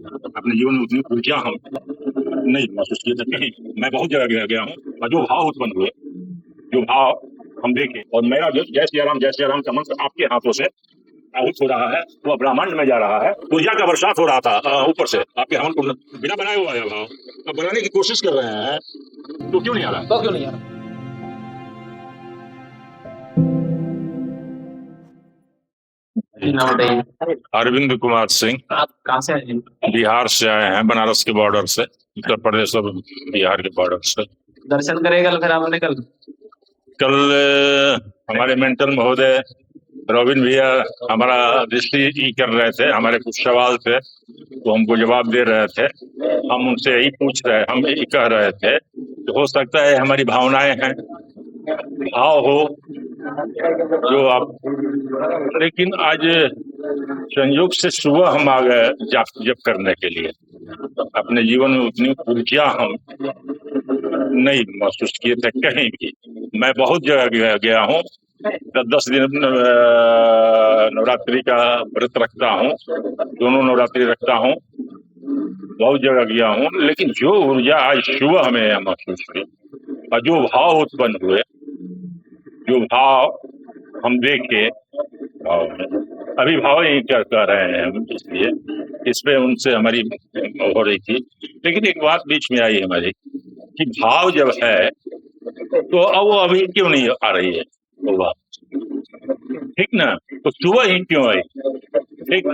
अपने जीवन में उतनी ऊर्जा हम नहीं महसूस किए थे कहीं। मैं बहुत जगह गया हूँ और जो भाव उत्पन्न हुए, जो भाव हम देखे, और मेरा जो जय सिया राम का मंत्र आपके हाथों से आहुत हो रहा है, वो ब्रह्मांड में जा रहा है। ऊर्जा का बरसात हो रहा था ऊपर से आपके हवन कुंड, बिना बनाए हुआ है भाव। अब बनाने की कोशिश कर रहे हैं तो क्यों नहीं आ रहा? तो क्यों नहीं आ रहा? अरविंद कुमार सिंह, आप कहाँ से आए? बिहार से आए हैं, बनारस के बॉर्डर से, उत्तर प्रदेश और बिहार के बॉर्डर से। दर्शन करेगा फिर आपने कल हमारे मेंटल महोदय रॉबिन भैया हमारा दृष्टि कर रहे थे, हमारे कुछ सवाल थे तो हमको जवाब दे रहे थे। हम उनसे यही पूछ रहे, हम यही कह रहे थे कि हो सकता है हमारी भावनाएं हैं, भाव हो जो आप, लेकिन आज संयोग से सुबह हम आ गए जप करने के लिए। अपने जीवन में उतनी ऊर्जा हम नहीं महसूस किए थे कहीं भी। मैं बहुत जगह गया हूँ, 10 दिन नवरात्रि का व्रत रखता हूँ, दोनों नवरात्रि रखता हूँ, बहुत जगह गया हूँ, लेकिन जो ऊर्जा आज सुबह हमें यहाँ महसूस हुई और जो भाव उत्पन्न हुए, जो भाव हम देखे, अभी भाव ही क्या कह रहे हैं हम, इसलिए इस पे उनसे हमारी हो रही थी। लेकिन एक बात बीच में आई हमारी कि भाव जब है तो अब वो अभी क्यों नहीं आ रही है वो बात, ठीक ना? तो सुबह ही क्यों आई? ठीक,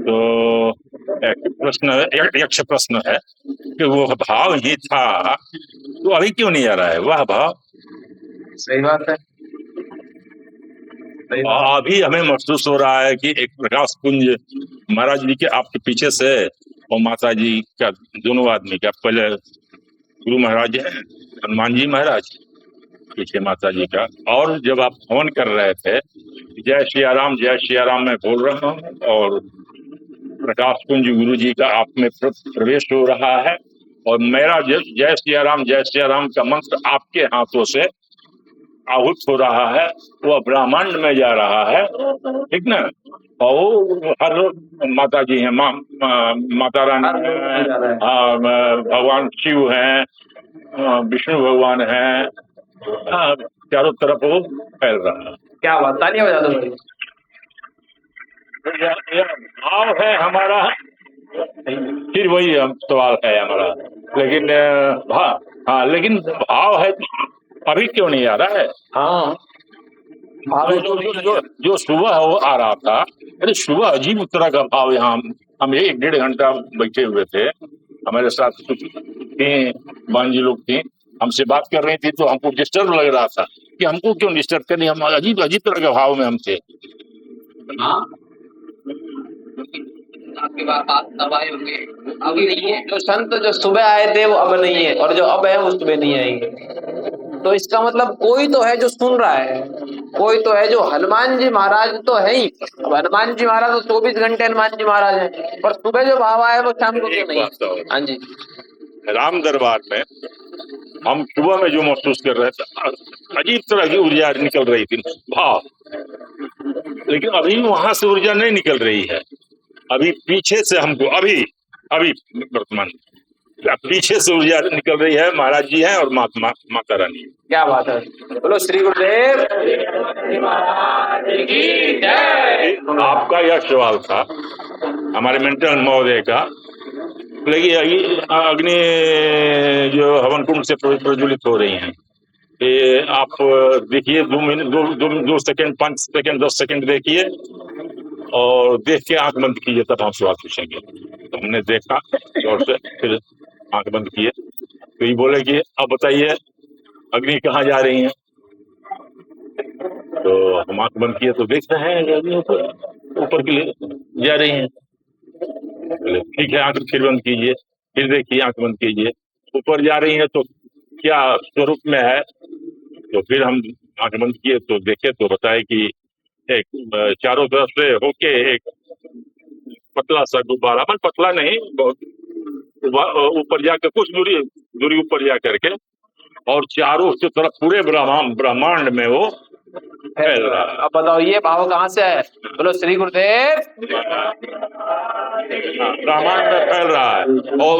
तो एक प्रश्न, यक्ष प्रश्न है कि वो भाव ही था तो अभी क्यों नहीं आ रहा है वह भाव? सही बात है। अभी हमें महसूस हो रहा है कि एक प्रकाश कुंज महाराज जी के आपके पीछे से और माता जी का, दोनों आदमी का, पहले गुरु महाराज है, हनुमान जी महाराज, पीछे माता जी का, और जब आप हवन कर रहे थे जय सिया राम मैं बोल रहा हूँ और प्रकाश कुंज गुरु जी का आप में प्रवेश हो रहा है और मेरा जय सिया राम का मंत्र आपके हाथों से आहुत हो रहा है, वह ब्रह्मांड में जा रहा है, ठीक ना? और हर माता जी हैं, माता रानी है, भगवान शिव हैं, विष्णु भगवान हैं, चारों तरफ वो फैल रहा है। क्या बात, तालियां बजा दो। भाव है हमारा, फिर वही सवाल है हमारा, लेकिन हाँ, लेकिन भाव है अभी क्यों नहीं आ रहा है? हाँ, जो सुबह वो आ रहा था, अरे सुबह अजीब तरह का भाव, यहाँ हम 1-1.5 घंटा बैठे हुए थे, हमारे साथ कुछ बांजी लोग थी, हमसे बात कर रही थी तो हमको डिस्टर्ब लग रहा था कि हमको क्यों डिस्टर्ब करें, हम अजीब तरह के भाव में हम थे। आपकी बात तब आए होंगे, अभी नहीं है। जो संत जो सुबह आए थे वो अब नहीं है, और जो अब है वो सुबह नहीं आएंगे। तो इसका मतलब कोई तो है जो सुन रहा है, कोई तो है जो, हनुमान जी महाराज तो है ही। अब हनुमान जी महाराज तो 24 घंटे हनुमान जी महाराज है, पर सुबह जो भाव आया वो शाम को क्यों नहीं? हाँ जी, राम दरबार में हम सुबह में जो महसूस कर रहे थे, अजीब तरह की ऊर्जा निकल रही थी, भाव, लेकिन अभी वहां से ऊर्जा नहीं निकल रही है। अभी पीछे से हमको अभी वर्तमान पीछे से ऊर्जा निकल रही है, महाराज जी हैं और माता रानी। क्या बात है, बोलो श्री गुरुदेव की जय। आपका यह सवाल था हमारे मेंटल महोदय का, लेकिन अग्नि जो हवन कुंड से प्रज्वलित हो रही हैं, ये आप देखिए 2 मिनट 2 सेकंड 5 सेकंड 10 सेकंड देखिए और देख के आंख बंद कीजिए, तब हम सवाल पूछेंगे। तो हमने देखा और फिर आंख बंद किए तो ये बोले कि अब बताइए अग्नि कहाँ जा रही है, तो हम आंख बंद किए तो देख रहे हैं अग्नि ऊपर के लिए जा रही है। ठीक है, आंख फिर बंद कीजिए, फिर देखिए, आंख बंद कीजिए, ऊपर जा रही है तो क्या स्वरूप में है, तो फिर हम आंख बंद किए तो देखे तो बताए कि एक चारों तरफ से होके एक पतला सा गुब्बारा, पर पतला नहीं, बहुत ऊपर जाकर कुछ दूरी ऊपर जा करके, और चारों तरफ पूरे ब्रह्मांड में वो फैल रहा है। अब बताओ ये भाव कहाँ से है? बोलो श्री गुरुदेव। ब्रह्मांड में फैल रहा है और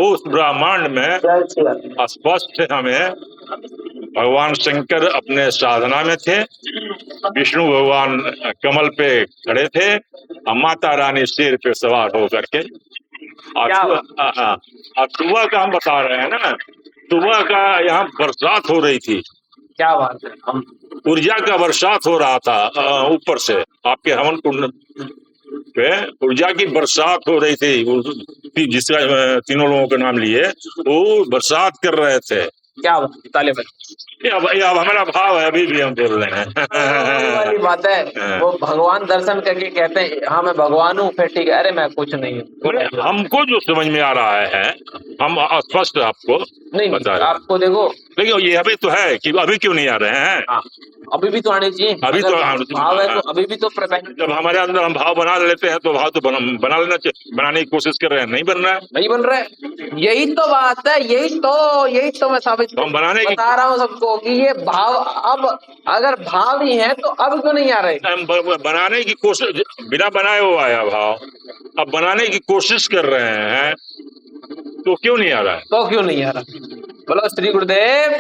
उस ब्रह्मांड में स्पष्ट हमें भगवान शंकर अपने साधना में थे, विष्णु भगवान कमल पे खड़े थे और माता रानी शेर पे सवार होकर के सुबह का हम बता रहे हैं ना, सुबह का यहाँ बरसात हो रही थी। क्या बात है, ऊर्जा का बरसात हो रहा था ऊपर से, आपके हवन कुंड पे ऊर्जा की बरसात हो रही थी, जिसका तीनों लोगों के नाम लिए वो बरसात कर रहे थे। क्या बात, ताली बजाओ। अब हमारा भाव है, अभी भी हम बोल रहे हैं। वाली बात है, वो भगवान दर्शन करके कहते हैं हाँ मैं भगवान हूँ, फिर ठीक है, अरे मैं कुछ नहीं हूँ। हमको जो समझ में आ रहा है हम स्पष्ट आपको नहीं बता रहे हैं। आपको देखो, लेकिन ये अभी तो है कि अभी क्यों नहीं आ रहे हैं? हाँ, अभी भी तो आने चाहिए। अभी तो भाव है तो अभी भी तो जब हमारे अंदर हम भाव बना लेते हैं तो भाव तो बना लेना चाहिए। बनाने की कोशिश कर रहे हैं, नहीं बन रहा है, नहीं बन रहा है। यही तो बात है, यही तो मैं साबित हम बनाने की बता रहा हूँ सबको कि ये भाव, अब अगर भाव ही है तो अब क्यों नहीं आ रहे? हम बनाने की कोशिश, बिना बनाए हुआ आया भाव, अब बनाने की कोशिश कर रहे हैं तो क्यों नहीं आ रहा है? तो क्यों नहीं आ रहा? बोलो श्री गुरुदेव।